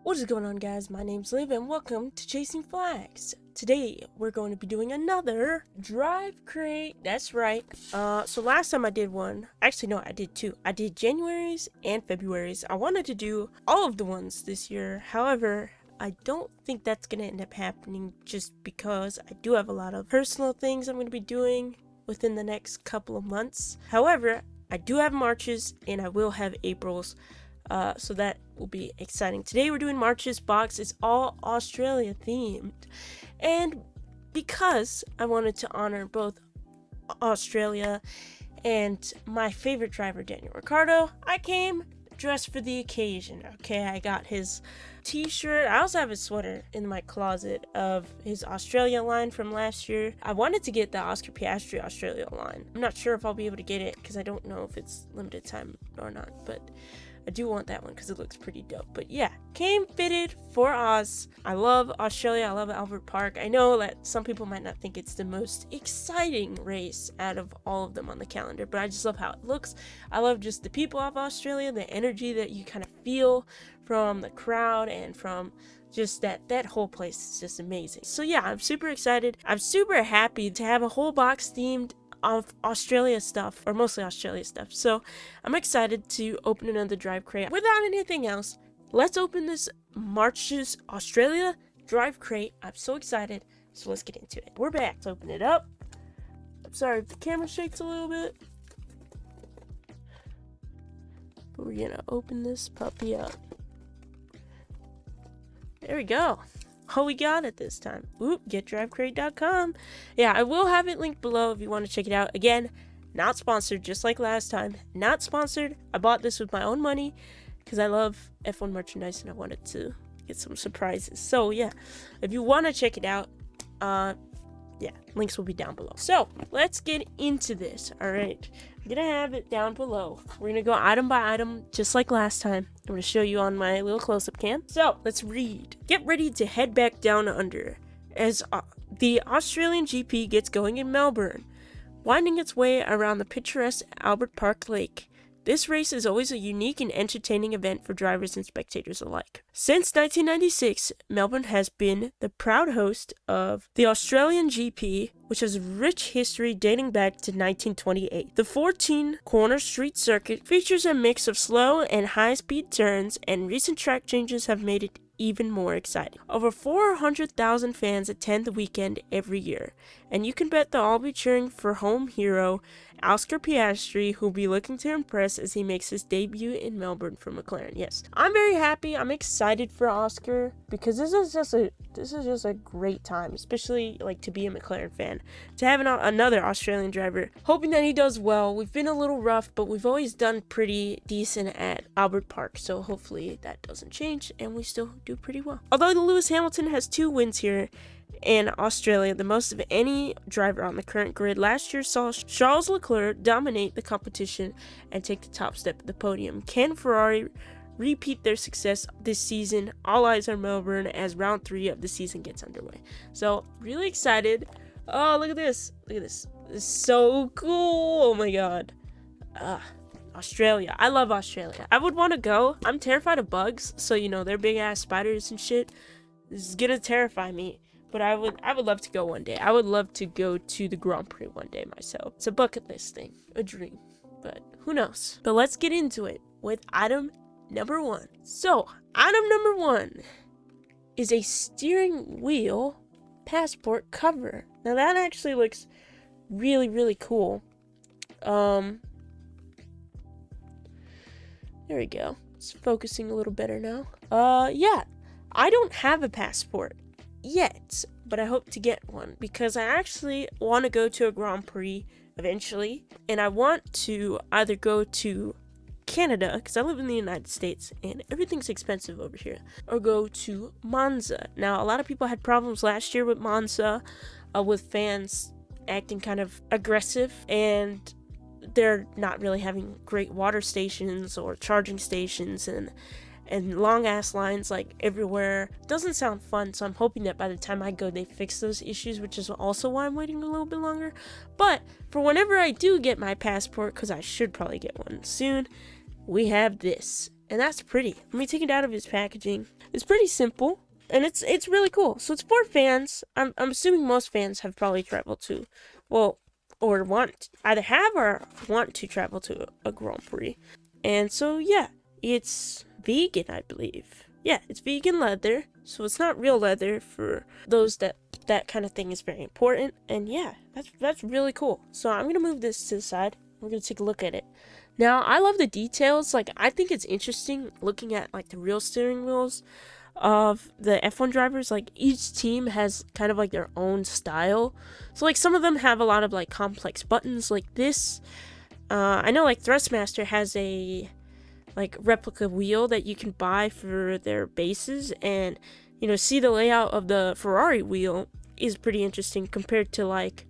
What is going on, guys? My name's Liv and welcome to Chasing Flags. Today we're going to be doing another DriveCrate. That's right. So last time I did one, actually no, I did two. I did January's and February's. I wanted to do all of the ones this year. However, I don't think that's gonna end up happening just because I do have a lot of personal things I'm gonna be doing within the next couple of months. However, I do have Marches and I will have April's. So that will be exciting. Today we're doing March's box. It's all Australia themed. And because I wanted to honor both Australia and my favorite driver, Daniel Ricciardo, I came dressed for the occasion. Okay, I got his t-shirt. I also have his sweater in my closet of his Australia line from last year. I wanted to get the Oscar Piastri Australia line. I'm not sure if I'll be able to get it because I don't know if it's limited time or not, but I do want that one because it looks pretty dope. But yeah, came fitted for Oz. I love Australia. I love Albert Park. I know that some people might not think it's the most exciting race out of all of them on the calendar, but I just love how it looks. I love just the people of Australia, the energy that you kind of feel from the crowd and from just that whole place is just amazing. So yeah, I'm super excited. I'm super happy to have a whole box themed of Australia stuff, or mostly Australia stuff. So I'm excited to open another DriveCrate. Without anything else, let's open this March's Australia DriveCrate. I'm so excited. So let's get into it. We're back. Let's open it up. I'm sorry if the camera shakes a little bit, but we're gonna open this puppy up. There we go. Oh, we got it this time. Oop, getdrivecrate.com. Yeah, I will have it linked below if you want to check it out. Again, not sponsored, just like last time. Not sponsored. I bought this with my own money because I love F1 merchandise and I wanted to get some surprises. So yeah, if you want to check it out, yeah, links will be down below. So let's get into this. All right, I'm gonna have it down below. We're gonna go item by item, just like last time. I'm gonna show you on my little close-up cam. So let's read. Get ready to head back down under as the Australian GP gets going in Melbourne, winding its way around the picturesque Albert Park Lake. This race is always a unique and entertaining event for drivers and spectators alike. Since 1996, Melbourne has been the proud host of the Australian GP, which has a rich history dating back to 1928. The 14-corner street circuit features a mix of slow and high-speed turns, and recent track changes have made it even more exciting. Over 400,000 fans attend the weekend every year, and you can bet they'll all be cheering for home hero Oscar Piastri, who'll be looking to impress as he makes his debut in Melbourne for McLaren. Yes, I'm very happy. I'm excited for Oscar because this is just a great time, especially like to be a McLaren fan, to have another Australian driver. Hoping that he does well. We've been a little rough, but we've always done pretty decent at Albert Park, so hopefully that doesn't change and we still do pretty well. Although Lewis Hamilton has 2 wins here in Australia, the most of any driver on the current grid, last year saw Charles Leclerc dominate the competition and take the top step at the podium. Can Ferrari repeat their success this season? All eyes are Melbourne as round 3 of the season gets underway. So really excited. Oh, look at this. Look at this. This is so cool. Oh my god. Australia. I love Australia. I would want to go. I'm terrified of bugs, so you know, they're big ass spiders and shit. This is gonna terrify me. But I would love to go one day. I would love to go to the Grand Prix one day myself. It's a bucket list thing, a dream, but who knows? But let's get into it with item number 1. So, item number 1 is a steering wheel passport cover. Now that actually looks really, really cool. There we go. It's focusing a little better now. Yeah, I don't have a passport yet, but I hope to get one because I actually want to go to a Grand Prix eventually, and I want to either go to Canada because I live in the United States and everything's expensive over here, or go to Monza. Now a lot of people had problems last year with Monza, with fans acting kind of aggressive, and they're not really having great water stations or charging stations, and long ass lines like everywhere. Doesn't sound fun, so I'm hoping that by the time I go they fix those issues, which is also why I'm waiting a little bit longer. But for whenever I do get my passport, because I should probably get one soon, we have this and that's pretty. Let me take it out of his packaging. It's pretty simple, and it's really cool. So it's for fans. I'm assuming most fans have probably traveled to, well, or either have or want to travel to a Grand Prix. And so yeah, it's vegan, I believe. Yeah, it's vegan leather, so it's not real leather for those that kind of thing is very important. And yeah, that's really cool. So I'm gonna move this to the side. We're gonna take a look at it. Now, I love the details. Like, I think it's interesting looking at like the real steering wheels of the F1 drivers. Like, each team has kind of like their own style. So like some of them have a lot of like complex buttons like this. I know like Thrustmaster has a like replica wheel that you can buy for their bases, and you know, see the layout of the Ferrari wheel is pretty interesting compared to like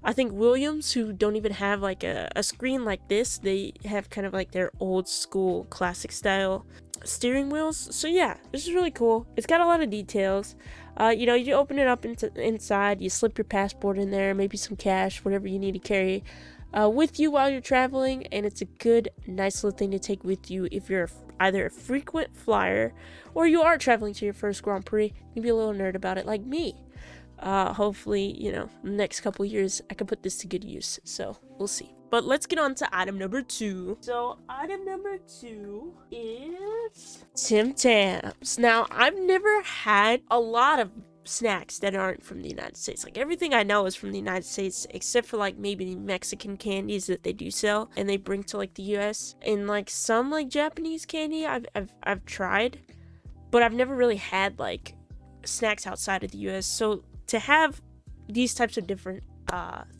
I think Williams, who don't even have like a screen like this. They have kind of like their old school classic style steering wheels. So yeah, this is really cool. It's got a lot of details. You know, you open it up inside, you slip your passport in there, maybe some cash, whatever you need to carry with you while you're traveling, and it's a good, nice little thing to take with you if you're either a frequent flyer or you are traveling to your first Grand Prix. You can be a little nerd about it like me. Hopefully, you know, next couple years I can put this to good use, so we'll see. But let's get on to item number 2. So item number 2 is Tim Tams. Now, I've never had a lot of snacks that aren't from the United States. Like, everything I know is from the United States, except for like maybe Mexican candies that they do sell and they bring to like the US, and like some like Japanese candy I've tried, but I've never really had like snacks outside of the US. So to have these types of different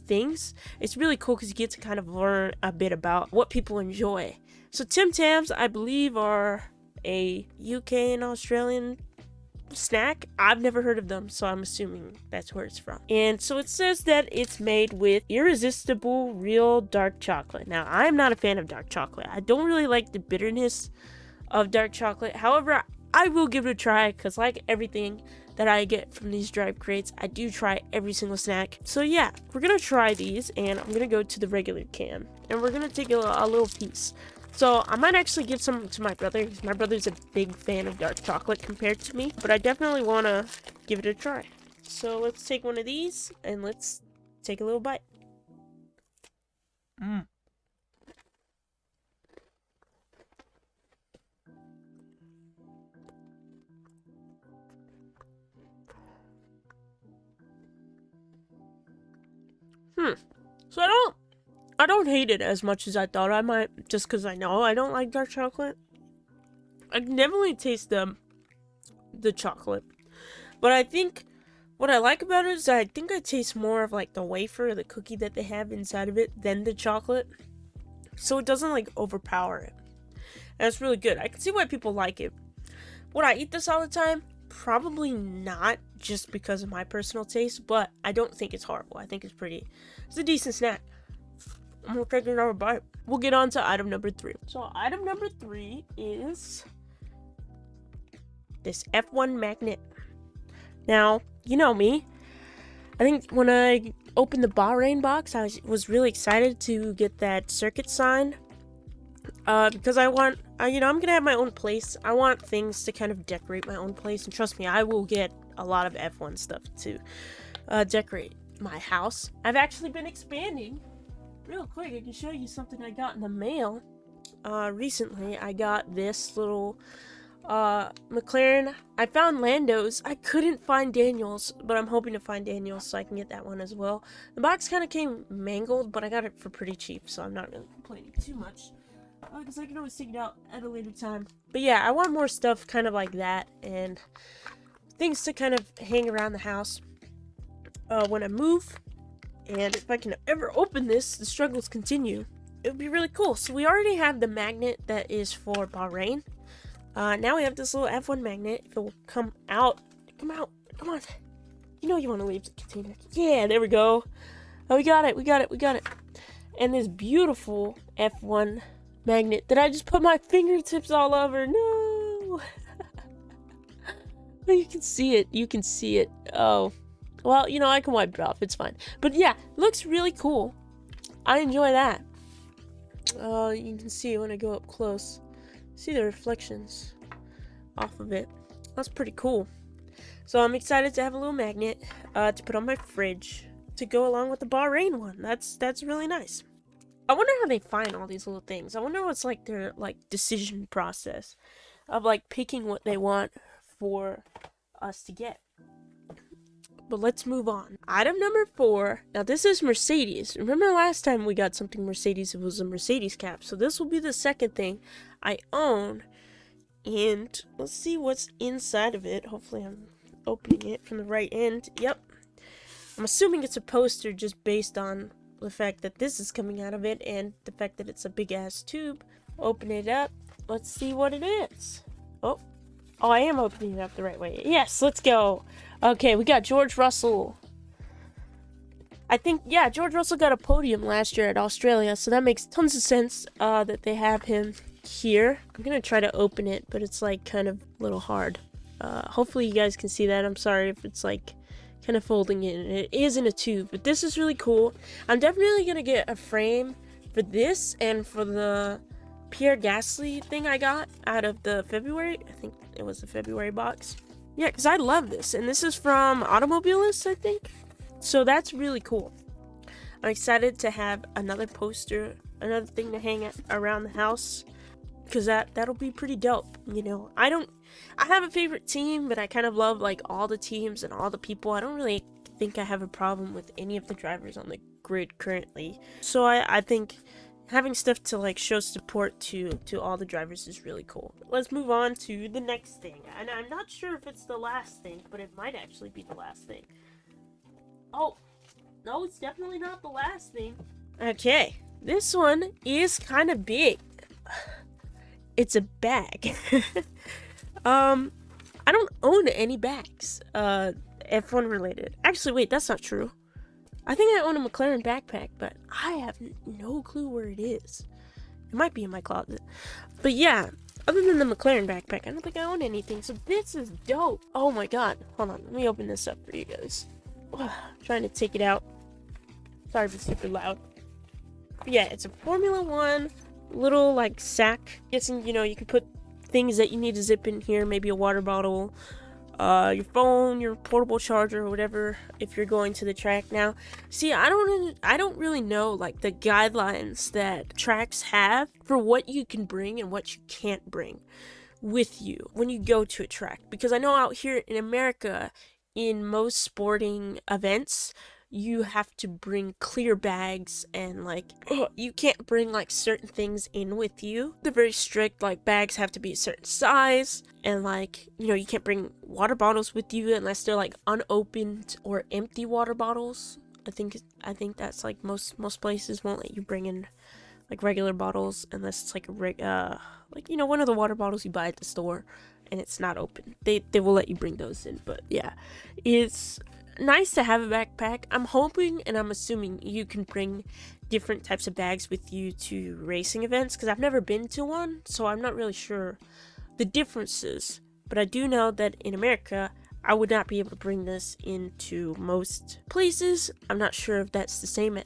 things, it's really cool because you get to kind of learn a bit about what people enjoy. So Tim Tams, I believe, are a UK and Australian snack. I've never heard of them, so I'm assuming that's where it's from. And so it says that it's made with irresistible real dark chocolate. Now, I'm not a fan of dark chocolate. I don't really like the bitterness of dark chocolate. However, I will give it a try because, like everything that I get from these DriveCrates, I do try every single snack. So yeah, we're gonna try these, and I'm gonna go to the regular can, and we're gonna take a little piece. So I might actually give some to my brother, because my brother's a big fan of dark chocolate compared to me, but I definitely want to give it a try. So let's take one of these, and let's take a little bite. So I don't hate it as much as I thought I might, just because I know I don't like dark chocolate. I can definitely taste the chocolate, but I think what I like about it is that I think I taste more of like the wafer or the cookie that they have inside of it than the chocolate, so it doesn't like overpower it, and it's really good. I can see why people like it. Would I eat this all the time? Probably not, just because of my personal taste, but I don't think it's horrible. I think it's a decent snack. I'm gonna take another bite. We'll get on to item number 3. So item number 3 is this F1 magnet. Now, you know me. I think when I opened the Bahrain box, I was really excited to get that circuit sign. Because I want, I'm gonna have my own place. I want things to kind of decorate my own place, and trust me, I will get a lot of F1 stuff to decorate my house. I've actually been expanding. Real quick, I can show you something I got in the mail. Recently, I got this little McLaren. I found Lando's. I couldn't find Daniel's, but I'm hoping to find Daniel's so I can get that one as well. The box kind of came mangled, but I got it for pretty cheap, so I'm not really complaining too much. Because I can always take it out at a later time. But yeah, I want more stuff kind of like that, and things to kind of hang around the house when I move. And if I can ever open this, the struggles continue. It would be really cool. So we already have the magnet that is for Bahrain. Now we have this little F1 magnet. If it will come out. Come on. You know you want to leave the container. Yeah, there we go. Oh, we got it. And this beautiful F1 magnet that I just put my fingertips all over. No. You can see it. Oh. Well, I can wipe it off. It's fine. But yeah, looks really cool. I enjoy that. You can see it when I go up close. See the reflections off of it. That's pretty cool. So I'm excited to have a little magnet to put on my fridge to go along with the Bahrain one. That's really nice. I wonder how they find all these little things. I wonder what's like their like decision process of like picking what they want for us to get. But let's move on. Item number 4. Now this is Mercedes. Remember last time we got something Mercedes? It was a Mercedes cap. So this will be the second thing I own. And let's see what's inside of it. Hopefully I'm opening it from the right end. Yep. I'm assuming it's a poster just based on the fact that this is coming out of it and the fact that it's a big ass tube. Open it up. Let's see what it is. Oh, I am opening it up the right way. Yes, let's go. Okay, we got George Russell. I think, yeah, George Russell got a podium last year at Australia, so that makes tons of sense that they have him here. I'm gonna try to open it, but it's like kind of a little hard. Hopefully you guys can see that. I'm sorry if it's like kind of folding in. It is in a tube, but this is really cool. I'm definitely gonna get a frame for this and for the Pierre Gasly thing I got out of the February. I think it was the February box. Yeah, because I love this. And this is from Automobilist, I think. So that's really cool. I'm excited to have another poster, another thing to hang around the house. Because that'll be pretty dope, you know. I have a favorite team, but I kind of love like all the teams and all the people. I don't really think I have a problem with any of the drivers on the grid currently. So I think having stuff to like show support to all the drivers is really cool. Let's move on to the next thing. And I'm not sure if it's the last thing, but it might actually be the last thing. Oh, no, it's definitely not the last thing. Okay, this one is kind of big. It's a bag. I don't own any bags, F1 related. Actually, wait, that's not true. I think I own a McLaren backpack, but I have no clue where it is. It might be in my closet. But yeah, other than the McLaren backpack, I don't think I own anything. So this is dope. Oh my god. Hold on, let me open this up for you guys. Trying to take it out. Sorry if it's super loud. But yeah, it's a Formula 1 little like sack. Guessing, you know, you can put things that you need to zip in here, maybe a water bottle, your phone, your portable charger, or whatever, if you're going to the track. Now, see, I don't really know like the guidelines that tracks have for what you can bring and what you can't bring with you when you go to a track, because I know out here in America, in most sporting events, you have to bring clear bags and like you can't bring like certain things in with you. They're very strict, like bags have to be a certain size, and like, you know, you can't bring water bottles with you unless they're like unopened or empty water bottles. I think that's like most places won't let you bring in like regular bottles unless it's like like, you know, one of the water bottles you buy at the store and it's not open. They will let you bring those in. But yeah, it's nice to have a backpack. I'm hoping and I'm assuming you can bring different types of bags with you to racing events, because I've never been to one, so I'm not really sure the differences. But I do know that in America, I would not be able to bring this into most places. I'm not sure if that's the same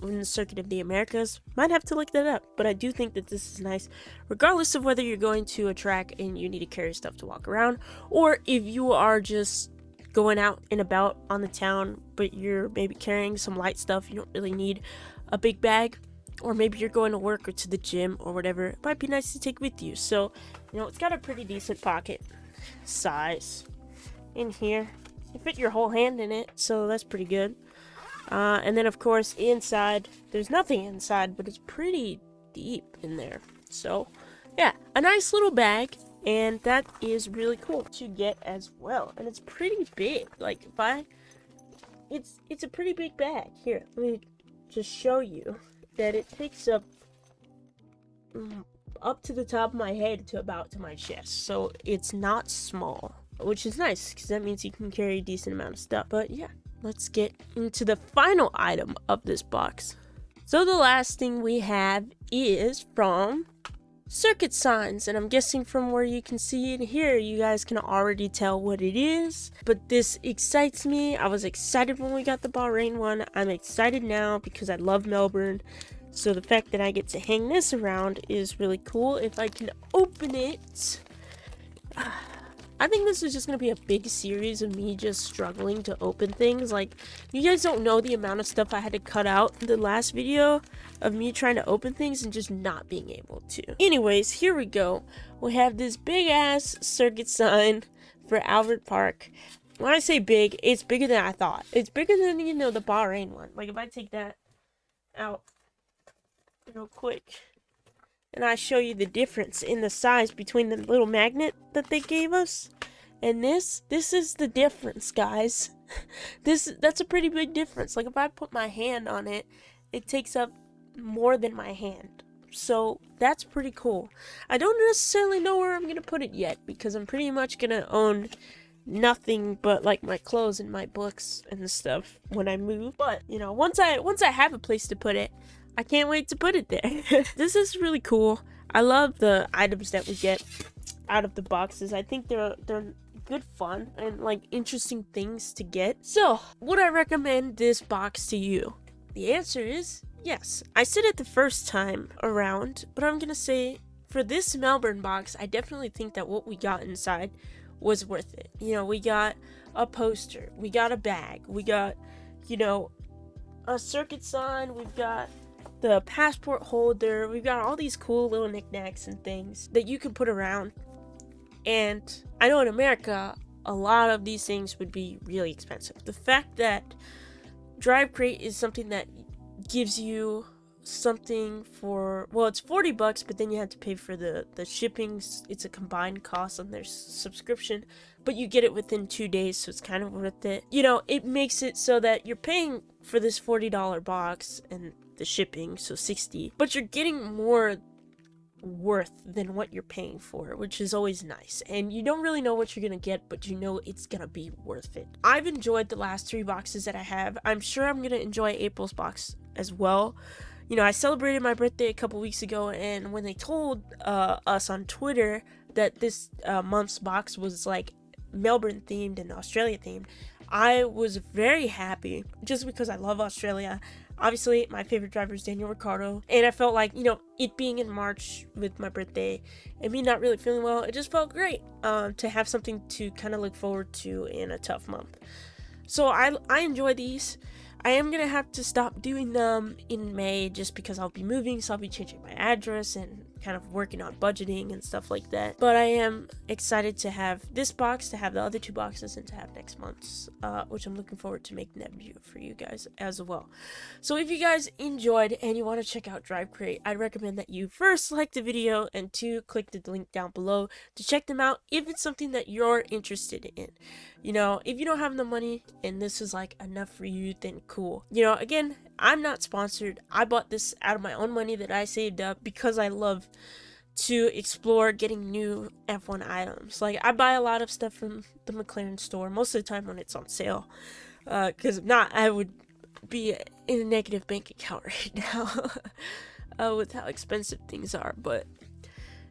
in the Circuit of the Americas. Might have to look that up, but I do think that this is nice, regardless of whether you're going to a track and you need to carry stuff to walk around, or if you are just going out and about on the town, but you're maybe carrying some light stuff. You don't really need a big bag, or maybe you're going to work or to the gym or whatever. It might be nice to take with you. So, you know, it's got a pretty decent pocket size in here. You fit your whole hand in it, so that's pretty good. And then of course inside, there's nothing inside, but it's pretty deep in there. So yeah, a nice little bag. And that is really cool to get as well. And it's pretty big. Like, it's a pretty big bag. Here, let me just show you that it takes up to the top of my head to about to my chest. So it's not small, which is nice because that means you can carry a decent amount of stuff. But yeah, let's get into the final item of this box. So the last thing we have is from Circuit Signs, and I'm guessing from where you can see it here, you guys can already tell what it is, but this excites me. I was excited when we got the Bahrain one. I'm excited now because I love Melbourne, So the fact that I get to hang this around is really cool. If I can open it, I think this is just going to be a big series of me just struggling to open things. Like, you guys don't know the amount of stuff I had to cut out in the last video of me trying to open things and just not being able to. Anyways, here we go. We have this big ass circuit sign for Albert Park. When I say big, it's bigger than I thought. It's bigger than, you know, the Bahrain one. Like, if I take that out real quick and I show you the difference in the size between the little magnet that they gave us and this is the difference, guys. That's a pretty big difference. Like, if I put my hand on it, it takes up more than my hand. So that's pretty cool. I don't necessarily know where I'm gonna put it yet, because I'm pretty much gonna own nothing but like my clothes and my books and stuff when I move. But you know, once I have a place to put it, I can't wait to put it there. This is really cool. I love the items that we get out of the boxes. I think they're good fun and like interesting things to get. So would I recommend this box to you? The answer is yes. I said it the first time around, but I'm gonna say for this Melbourne box, I definitely think that what we got inside was worth it. You know, we got a poster, we got a bag, we got, you know, a circuit sign, we've got the passport holder, we've got all these cool little knickknacks and things that you can put around. And I know in America, a lot of these things would be really expensive. The fact that DriveCrate is something that gives you something for, well, it's $40, but then you have to pay for the shipping. It's a combined cost on their subscription, but you get it within 2 days, so it's kind of worth it. You know, it makes it so that you're paying for this $40 box and the shipping, so $60, but you're getting more worth than what you're paying for, which is always nice. And you don't really know what you're gonna get, but you know it's gonna be worth it. I've enjoyed the last 3 boxes that I have. I'm sure I'm gonna enjoy April's box as well. You know, I celebrated my birthday a couple weeks ago, and when they told us on Twitter that this month's box was like Melbourne themed and Australia themed, I was very happy just because I love Australia. Obviously, my favorite driver is Daniel Ricciardo, and I felt like, you know, it being in March with my birthday and me not really feeling well, it just felt great to have something to kind of look forward to in a tough month. So I enjoy these. I am going to have to stop doing them in May just because I'll be moving, so I'll be changing my address and kind of working on budgeting and stuff like that. But I am excited to have this box, to have the other 2 boxes, and to have next month's, which I'm looking forward to making that video for you guys as well. So if you guys enjoyed and you want to check out DriveCrate, I'd recommend that you first like the video and 2, click the link down below to check them out if it's something that you're interested in. You know, if you don't have the money and this is like enough for you, then cool. You know, again, I'm not sponsored. I bought this out of my own money that I saved up because I love to explore getting new F1 items. Like, I buy a lot of stuff from the McLaren store most of the time when it's on sale, because if not, I would be in a negative bank account right now with how expensive things are. But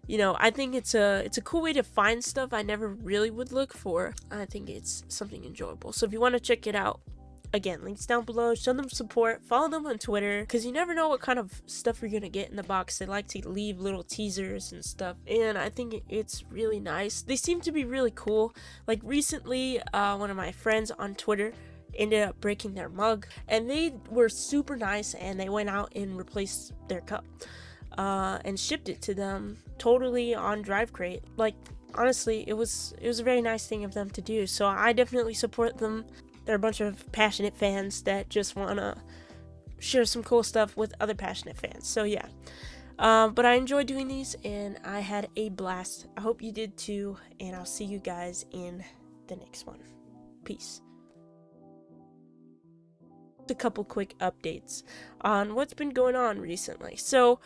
you know, I think it's a cool way to find stuff I never really would look for. I think it's something enjoyable. So if you want to check it out, again, links down below. Show them support. Follow them on Twitter, because you never know what kind of stuff you're gonna get in the box. They like to leave little teasers and stuff, and I think it's really nice. They seem to be really cool. Like recently, one of my friends on Twitter ended up breaking their mug, and they were super nice, and they went out and replaced their cup and shipped it to them totally on DriveCrate. Like, honestly, it was a very nice thing of them to do, so I definitely support them. They're a bunch of passionate fans that just want to share some cool stuff with other passionate fans. So yeah, but I enjoy doing these, and I had a blast. I hope you did too, and I'll see you guys in the next one. Peace. A couple quick updates on what's been going on recently. So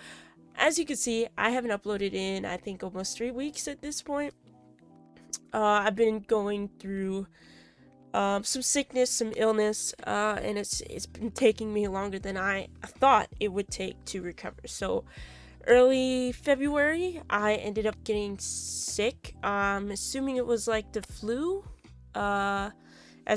as you can see, I haven't uploaded in, I think, almost 3 weeks at this point. I've been going through some sickness, some illness, and it's been taking me longer than I thought it would take to recover. So early February, I ended up getting sick. Assuming it was like the flu, as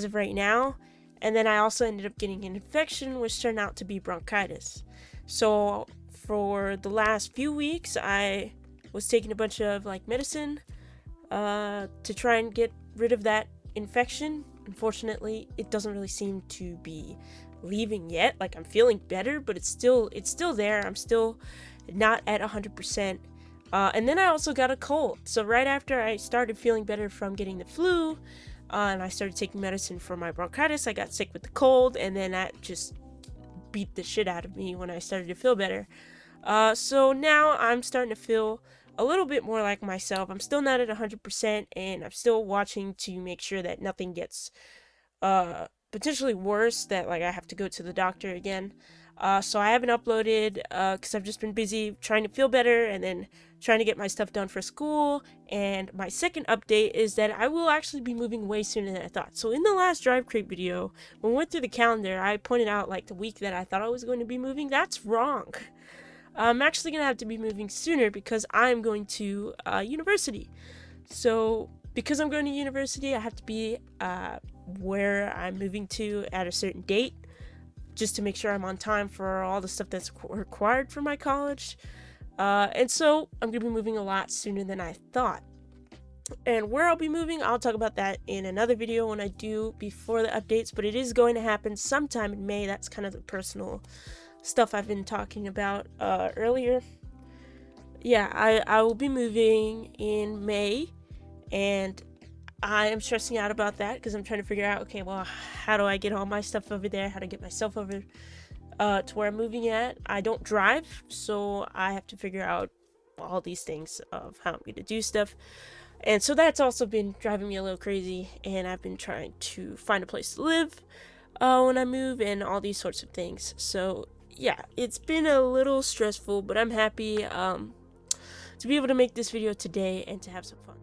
of right now. And then I also ended up getting an infection, which turned out to be bronchitis. So for the last few weeks, I was taking a bunch of like medicine to try and get rid of that infection. Unfortunately, it doesn't really seem to be leaving yet. Like, I'm feeling better, but it's still there. I'm still not at 100%. And then I also got a cold. So right after I started feeling better from getting the flu, and I started taking medicine for my bronchitis, I got sick with the cold, and then that just beat the shit out of me when I started to feel better. So now I'm starting to feel a little bit more like myself. I'm still not at 100%, and I'm still watching to make sure that nothing gets potentially worse, that like I have to go to the doctor again. So I haven't uploaded because I've just been busy trying to feel better and then trying to get my stuff done for school. And my second update is that I will actually be moving way sooner than I thought. So in the last DriveCrate video, when we went through the calendar, I pointed out like the week that I thought I was going to be moving. That's wrong. I'm actually going to have to be moving sooner because I'm going to university. So because I'm going to university, I have to be where I'm moving to at a certain date, just to make sure I'm on time for all the stuff that's required for my college. And so I'm going to be moving a lot sooner than I thought. And where I'll be moving, I'll talk about that in another video when I do before the updates, but it is going to happen sometime in May. That's kind of the personal stuff I've been talking about earlier. Yeah, I will be moving in May, and I am stressing out about that because I'm trying to figure out, okay, well, how do I get all my stuff over there? How to get myself over to where I'm moving at? I don't drive, so I have to figure out all these things of how I'm going to do stuff. And so that's also been driving me a little crazy, and I've been trying to find a place to live when I move and all these sorts of things. So yeah, it's been a little stressful, but I'm happy to be able to make this video today and to have some fun.